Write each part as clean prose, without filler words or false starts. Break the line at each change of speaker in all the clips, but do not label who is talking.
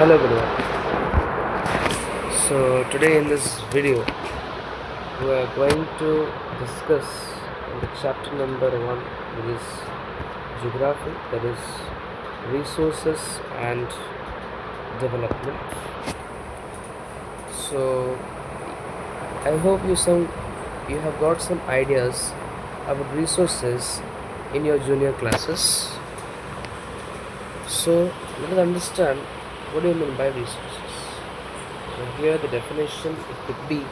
Hello everyone. So today in this video we are going to discuss the chapter number 1, that is geography, that is resources and development. So I hope you have got some ideas about resources in your junior classes. So let us understand what do you mean by resources. So here the definition, it could be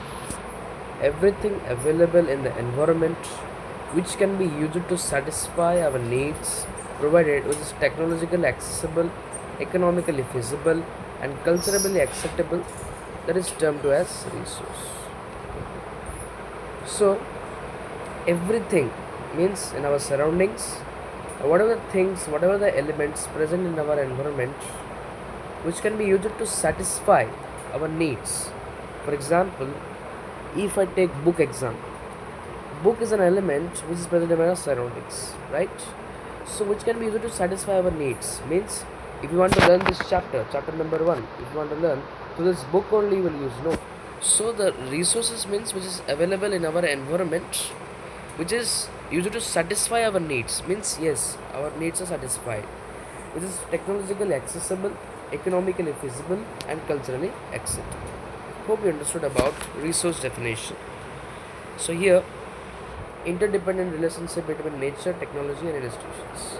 everything available in the environment which can be used to satisfy our needs, provided which is technologically accessible, economically feasible, and culturally acceptable, that is termed to as resource. So everything means in our surroundings, whatever the things, whatever the elements present in our environment which can be used to satisfy our needs. For example, if I take book example, book is an element which is present in our surroundings, right? So which can be used to satisfy our needs. Means if you want to learn this chapter number 1, if you want to learn, so this book only you will use, no. So the resources means which is available in our environment, which is used to satisfy our needs. Means yes, our needs are satisfied. Which is technologically accessible, economically feasible, and culturally acceptable. Hope you understood about resource definition. So here, interdependent relationship between nature, technology, and institutions.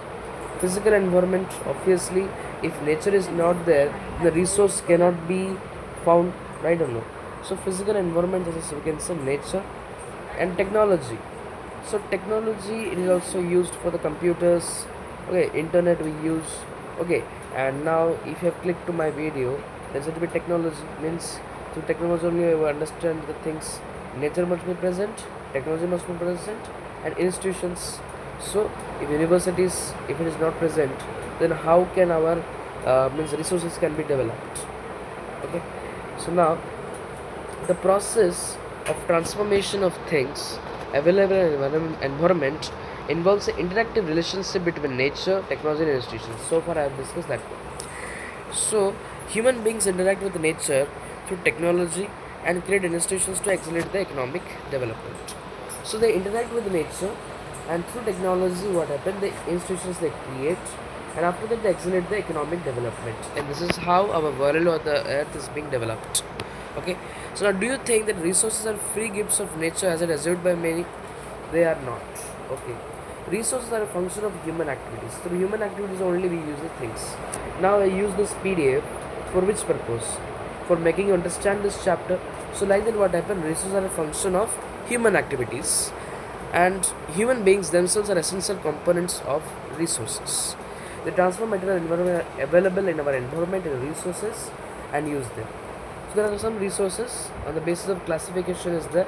Physical environment, obviously, if nature is not there, the resource cannot be found, right or no? So physical environment is, we can say, nature, and technology. So technology, it is also used for the computers, okay, internet we use, okay. And now if you have clicked to my video, there's going to be technology, means through technology only I will understand the things. Nature must be present, technology must be present, and institutions. So if universities, if it is not present, then how can our means resources can be developed, okay. So now the process of transformation of things available in environment involves an interactive relationship between nature, technology, and institutions. So far I have discussed that one. So human beings interact with nature through technology and create institutions to accelerate the economic development. So they interact with nature, and through technology what happens, the institutions they create, and after that they accelerate the economic development, and this is how our world or the earth is being developed, okay. So now do you think that resources are free gifts of nature as it assumed by many? They are not, okay. Resources are a function of human activities. Through human activities only we use the things. Now I use this PDF for which purpose? For making you understand this chapter. So like that what happened, resources are a function of human activities, and human beings themselves are essential components of resources. They transform material environment available in our environment into resources and use them. So there are some resources on the basis of classification is there,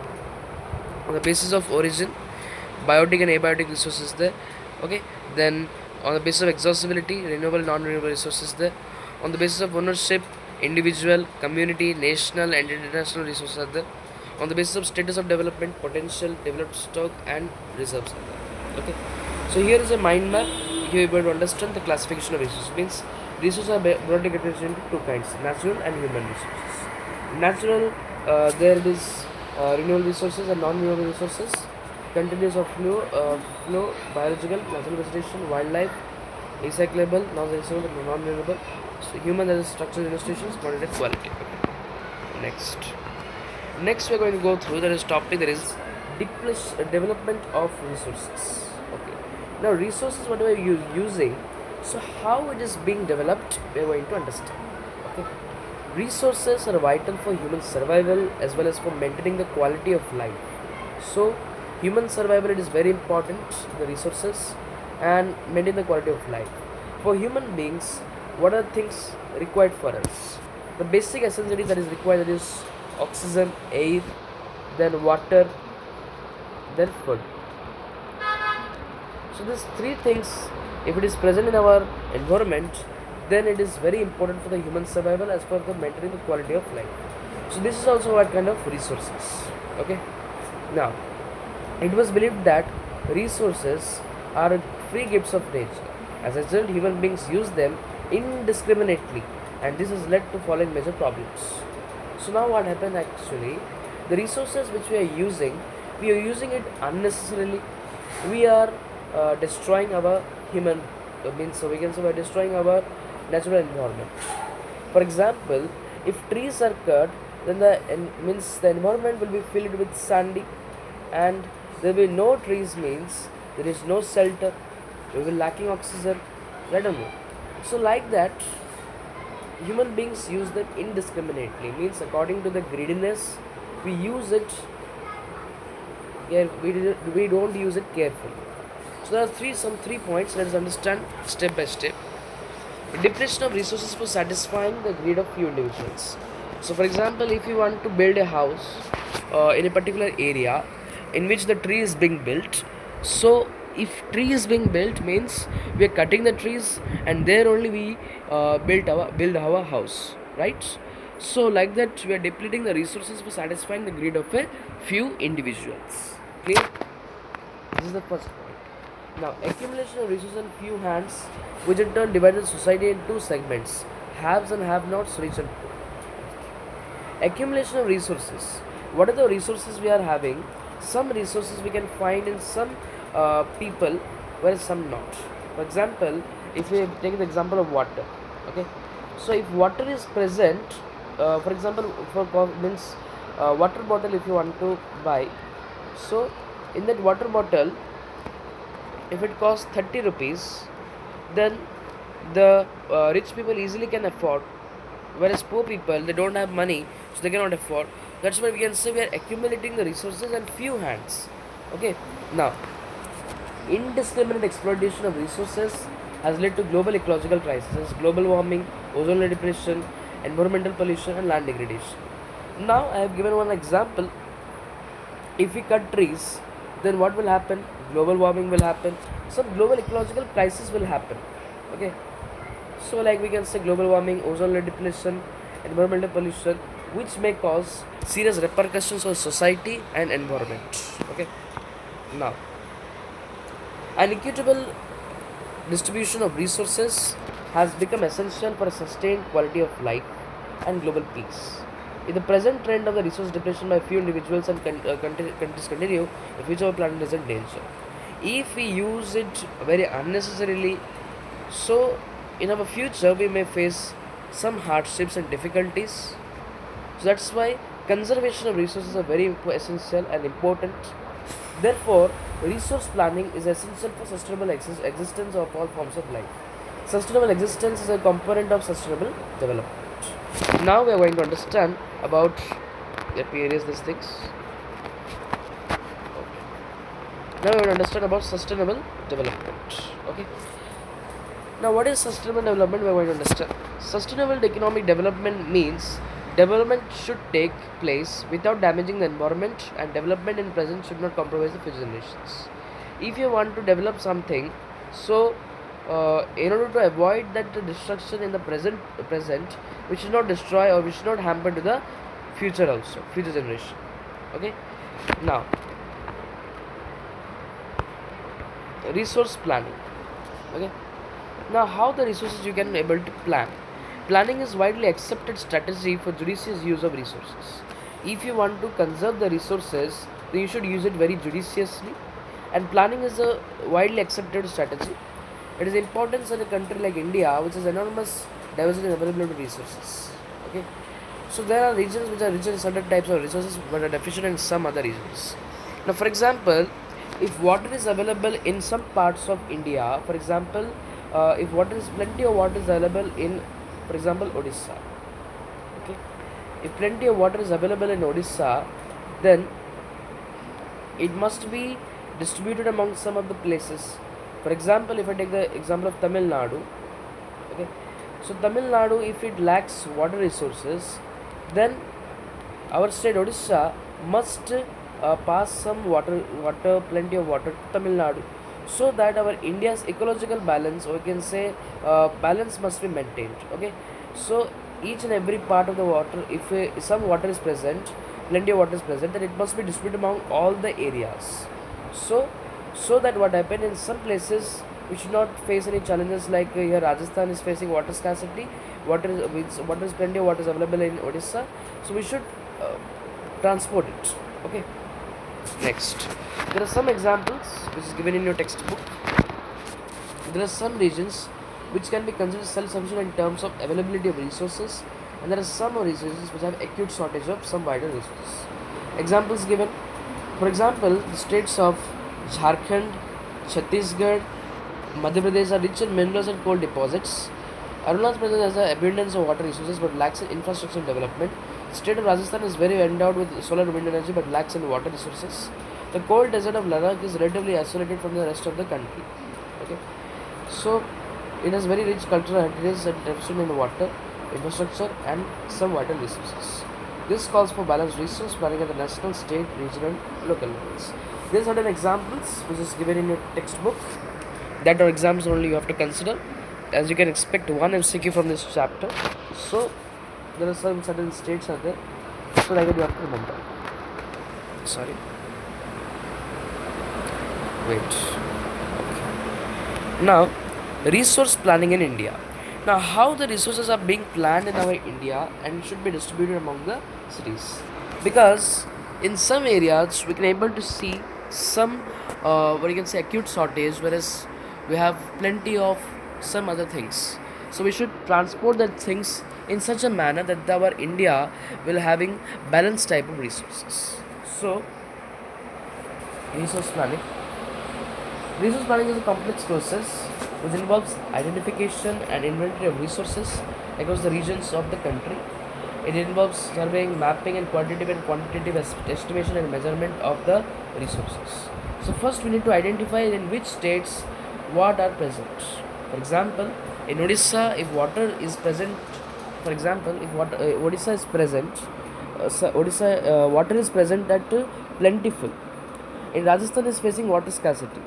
on the basis of origin, biotic and abiotic resources there, okay. Then on the basis of exhaustibility, renewable, non-renewable resources there. On the basis of ownership, individual, community, national, and international resources are there. On the basis of status of development, potential, developed stock, and reserves are there, okay. So here is a mind map. You are able to understand the classification of resources. Means resources are broadly categorized into two kinds: natural and human resources. Natural, there it is renewable resources and non-renewable resources. Continuous of flow, biological, natural vegetation, wildlife, recyclable, non-recyclable, non-renewable. So human, that is structural institutions, quantitative, quality. Next. Next we are going to go through, that is topic, that is development of resources. Okay. Now resources, what are we using? So how it is being developed, we are going to understand. Okay. Resources are vital for human survival as well as for maintaining the quality of life. So human survival, it is very important, the resources, and maintain the quality of life. For human beings, what are things required for us? The basic essentials that is required, that is oxygen, air, then water, then food. So these three things, if it is present in our environment, then it is very important for the human survival as for the maintaining the quality of life. So this is also what kind of resources, okay. Now it was believed that resources are free gifts of nature. As a result, human beings use them indiscriminately and this has led to following major problems. So now what happened actually, the resources which we are using it unnecessarily. We are destroying our human means, so we can say we are destroying our natural environment. For example, if trees are cut, then means the environment will be filled with sandy, and there will be no trees means there is no shelter. We will lacking oxygen. I don't know. So like that, human beings use them indiscriminately. Means according to the greediness, we use it. We don't use it carefully. So there are three points. Let us understand step by step. Depletion of resources for satisfying the greed of few individuals. So, for example, if you want to build a house in a particular area in which the tree is being built, so if tree is being built means we are cutting the trees, and there only we build our house, right? So, like that, we are depleting the resources for satisfying the greed of a few individuals. Clear? This is the first point. Now, accumulation of resources in few hands, which in turn divided society in two segments: haves and have-nots, rich and poor. Accumulation of resources. What are the resources we are having? Some resources we can find in some people, whereas some not. For example, if we take the example of water, okay. So, if water is present, for example, means water bottle, if you want to buy, so in that water bottle, if it costs 30 rupees, then the rich people easily can afford, whereas poor people, they don't have money, so they cannot afford. That's why we can say we are accumulating the resources in few hands. Okay. Now, indiscriminate exploitation of resources has led to global ecological crises: global warming, ozone layer depletion, environmental pollution, and land degradation. Now I have given one example. If we cut trees, then what will happen? Global warming will happen, some global ecological crisis will happen. Okay. So like we can say global warming, ozone layer depletion, environmental pollution, which may cause serious repercussions on society and environment. Okay. Now, an equitable distribution of resources has become essential for a sustained quality of life and global peace. If the present trend of the resource depletion by few individuals and countries continue, the future of the planet is in danger. If we use it very unnecessarily, so in our future we may face some hardships and difficulties. So that's why conservation of resources are very essential and important. Therefore, resource planning is essential for sustainable existence of all forms of life. Sustainable existence is a component of sustainable development. Now we are going to understand about, let me erase these things. Now we will understand about sustainable development. Okay. Now, what is sustainable development? We are going to understand. Sustainable economic development means development should take place without damaging the environment, and development in present should not compromise the future generations. If you want to develop something, so in order to avoid that destruction in the present, we should not destroy or we should not hamper to the future also, future generation. Okay. Now, resource planning. Okay. Now, how the resources you can able to plan? Planning is widely accepted strategy for judicious use of resources. If you want to conserve the resources, then you should use it very judiciously. And planning is a widely accepted strategy. It is important in a country like India, which has enormous diversity and availability of resources. Okay, so there are regions which are rich in certain types of resources, but are deficient in some other regions. Now, for example, if water is available in some parts of India, for example, if plenty of water is available in, for example, Odisha. Okay, if plenty of water is available in Odisha, then it must be distributed among some of the places. For example, if I take the example of Tamil Nadu, okay, so Tamil Nadu, if it lacks water resources, then our state Odisha must pass some plenty of water to Tamil Nadu, so that our India's ecological balance, or we can say balance, must be maintained. Okay, so each and every part of the water, if some water is present, plenty of water is present, then it must be distributed among all the areas. So that what happened in some places we should not face any challenges like here Rajasthan is facing water scarcity, what is plenty of what is available in Odisha, so we should uh, transport it. Okay. Next, there are some examples which is given in your textbook. There are some regions which can be considered self-sufficient in terms of availability of resources, and there are some resources which have acute shortage of some vital resources. Examples given: for example, the states of Jharkhand, Chhattisgarh, Madhya Pradesh are rich in minerals and coal deposits. Arunachal Pradesh has an abundance of water resources but lacks in infrastructure development. The state of Rajasthan is very endowed with solar and wind energy but lacks in water resources. The cold desert of Ladakh is relatively isolated from the rest of the country. Okay, so it has very rich cultural heritage and deficit in water, infrastructure, and some vital resources. This calls for balanced resource planning at the national, state, regional, and local levels. These are certain examples which is given in your textbook that are exams only you have to consider. As you can expect one MCQ from this chapter. So there are some certain states are there. So like that you have to remember. Sorry. Wait. Now, resource planning in India. Now, how the resources are being planned in our India and should be distributed among the cities. Because in some areas we can able to see some what you can say acute shortage, whereas we have plenty of some other things. So we should transport that things in such a manner that our India will having balanced type of resources. So resource planning. Resource planning is a complex process which involves identification and inventory of resources across the regions of the country. It involves surveying, mapping, and quantitative estimation and measurement of the resources. So first, we need to identify in which states what are present. For example, in Odisha, if water is present, for example, if water, Odisha is present, water is present at plentiful. In Rajasthan is facing water scarcity.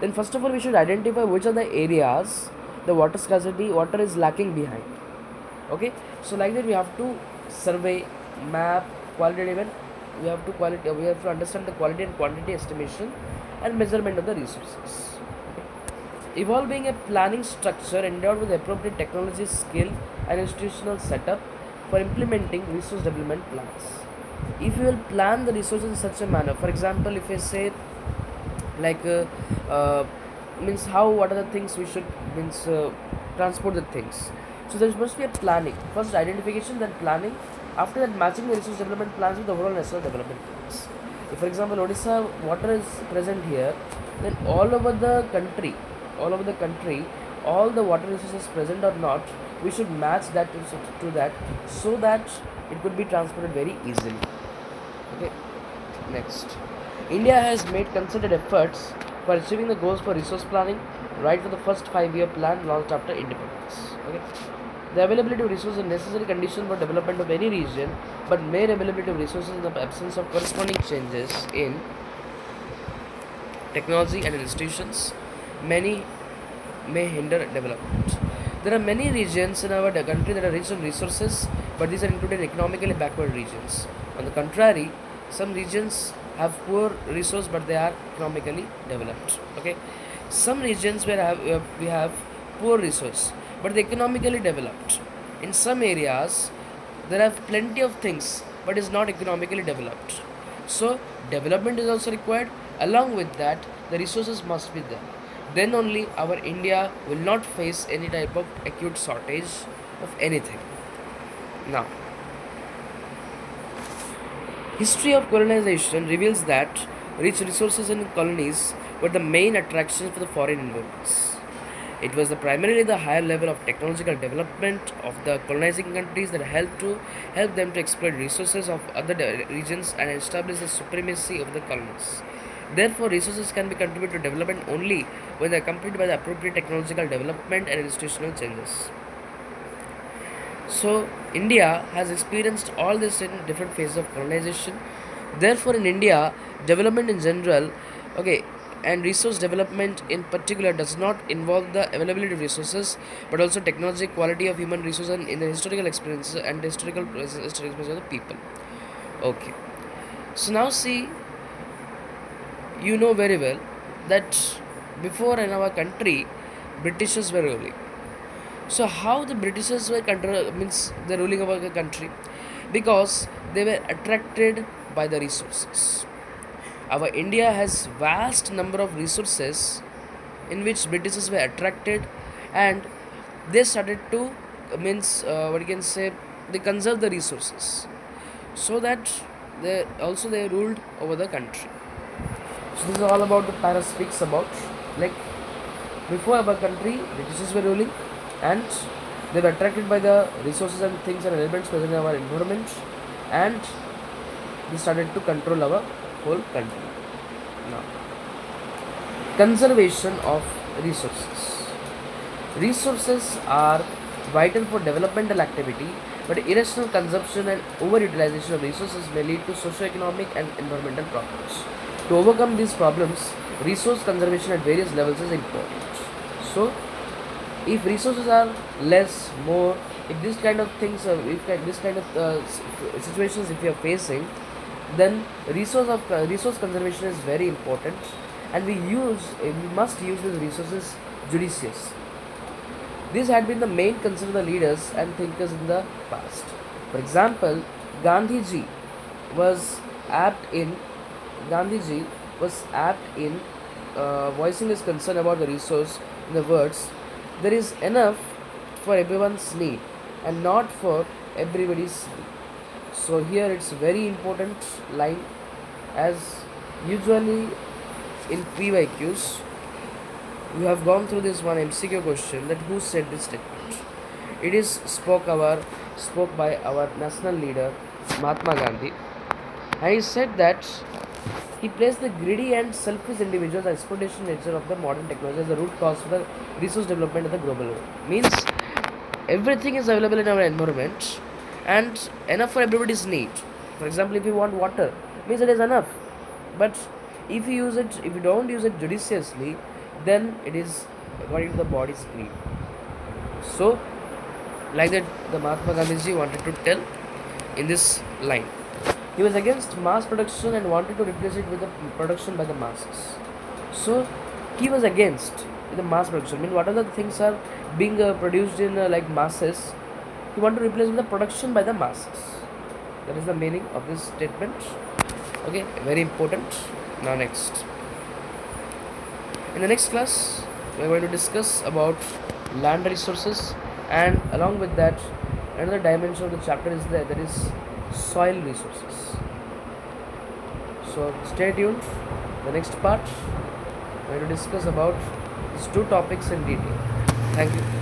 Then first of all, we should identify which are the areas the water is lacking behind. Okay, so like that we have to survey, map, qualitative, and we have to understand the quality and quantity estimation and measurement of the resources. Okay. Evolving a planning structure endowed with appropriate technology, skill, and institutional setup for implementing resource development plans. If you will plan the resources in such a manner, for example, if I say like uh, means how what are the things we should means transport the things, so there must be a planning, first identification, then planning, after that matching the resource development plans with the overall national development plans. If for example Odisha water is present here, then all over the country all the water resources present or not, we should match that to that, so that it could be transported very easily. Okay. Next, India has made concerted efforts for achieving the goals for resource planning right for the first 5-year plan launched after independence. Okay. The availability of resources is a necessary condition for development of any region, but mere availability of resources in the absence of corresponding changes in technology and institutions, many may hinder development. There are many regions in our country that are rich in resources, but these are included in economically backward regions. On the contrary, some regions have poor resource, but they are economically developed. Okay, some regions where we have poor resource, but they economically developed. In some areas, there are plenty of things, but is not economically developed. So development is also required. Along with that, the resources must be there. Then only our India will not face any type of acute shortage of anything. Now, history of colonization reveals that rich resources in colonies were the main attraction for the foreign invaders. It was primarily the higher level of technological development of the colonizing countries that help them to exploit resources of other regions and establish the supremacy of the colonies. Therefore, resources can be contributed to development only when they are accompanied by the appropriate technological development and institutional changes. So, India has experienced all this in different phases of colonization. Therefore, in India, development in general, okay, and resource development in particular does not involve the availability of resources, but also technology, quality of human resources, and in the historical experiences and historical experience of the people. Okay. So now see, you know very well that before in our country, Britishers were ruling. So how the Britishers were control means the ruling over the country, because they were attracted by the resources. Our India has vast number of resources in which Britishers were attracted, and they started to what you can say, they conserve the resources so that they ruled over the country. So this is all about the para speaks about, like, before our country, Britishers were ruling, and they were attracted by the resources and things and elements present in our environment, and they started to control our whole country. Now, conservation of resources. Resources are vital for developmental activity, but irrational consumption and overutilization of resources may lead to socio-economic and environmental problems. To overcome these problems, resource conservation at various levels is important. So, if resources are less, more, if this kind of things, this kind of situations, if you are facing, then resource conservation is very important, and we must use these resources judiciously. This had been the main concern of the leaders and thinkers in the past. For example, Gandhiji was apt in Gandhiji was apt in voicing his concern about the resource in the words, "There is enough for everyone's need and not for everybody's need." So here it's a very important line, as usually in PYQs we have gone through this one MCQ question, that who said this statement. It is spoke by our national leader Mahatma Gandhi, and he said that he placed the greedy and selfish individuals and exploitation nature of the modern technology as the root cause for the resource development of the global world. Means everything is available in our environment and enough for everybody's need. For example, if you want water, means it is enough. But if you don't use it judiciously, then it is according to the body's need. So, like that, the Mahatma Gandhiji wanted to tell in this line. He was against mass production and wanted to replace it with the production by the masses. So he was against the mass production. I mean, what other things are being produced in like masses? He wanted to replace with the production by the masses. That is the meaning of this statement. Okay, very important. Now next, in the next class, we are going to discuss about land resources, and along with that, another dimension of the chapter is there, that is soil resources. So stay tuned. The next part, we are going to discuss about these two topics in detail. Thank you.